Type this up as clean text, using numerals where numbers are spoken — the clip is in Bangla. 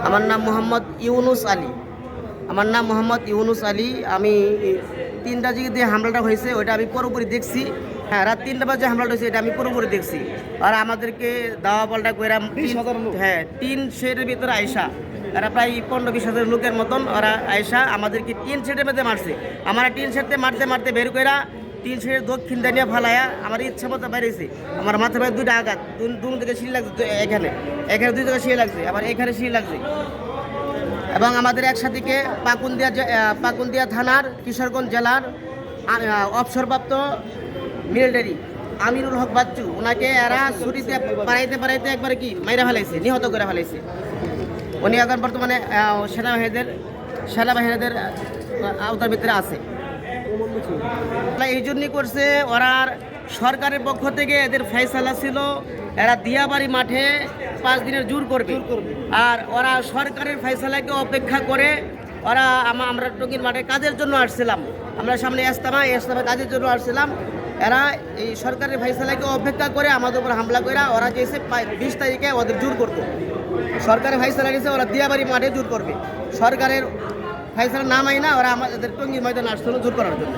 আমার নাম মোহাম্মদ ইউনুস আলী। আমার নাম মোহাম্মদ ইউনুস আলী। আমি 3টা যে হামলাটা হয়েছে ওইটা আমি পুরোপুরি দেখছি। হ্যাঁ, রাত 3টা বাজে হামলাটা হয়েছে এটা আমি পুরোপুরি দেখছি। আর আমাদেরকে দাওয়া পাল্টা কইরা টিন শেডের ভিতরে আয়সা এরা প্রায় 15-20 হাজার লোকের মতন ওরা আয়সা আমাদেরকে টিন শেডের মধ্যে মারছে। আমরা টিন শেডতে মারতে মারতে বের কইরা টিন শেডের দক্ষিণ দানিয়া ফালায়া আমার ইচ্ছা মতো বেরিয়েছে। আমার মাথায় প্রায় 2টা আঘাত, দু থেকে সিঁড়ি লাগছে, এখানে 2 জায়গায় সিঁড়ি লাগছে, আবার এখানে সিঁড়ি লাগছে। এবং আমাদের একসাথে পাকুন্দিয়া থানার কিশোরগঞ্জ জেলার অবসরপ্রাপ্ত মিলিটারি আমিনুল হক বাচ্চু, ওনাকে এরা ছুরিতে পাড়াইতে একবারে কি মাইরা ফেলাইছে, নিহত করে ফেলাইছে। উনি এখন বর্তমানে সেনাবাহিনীদের আওতার ভিতরে আছে। এই জন্যই করছে, ওরা সরকারের পক্ষ থেকে এদের ফয়সালা ছিল এরা দিয়াবাড়ি মাঠে 5 দিনের জোর করবে। আর ওরা সরকারের ফয়সালাকে অপেক্ষা করে ওরা আমরা টঙ্গীর মাঠে কাজের জন্য আসছিলাম, আমরা সামনে ইস্তেমা কাজের জন্য আসছিলাম। এরা এই সরকারের ফয়সালাকে অপেক্ষা করে আমাদের উপর হামলা করে ওরা যেছে 20 তারিখে ওদের জোর করতো। সরকারের ফয়সালা গেছে ওরা দিয়াবাড়ি মাঠে জোর করবে, সরকারের ফয়সালা না মাইনা ওরা আমাদের টঙ্গীর ময়দানে আসছিল জোর করার জন্য।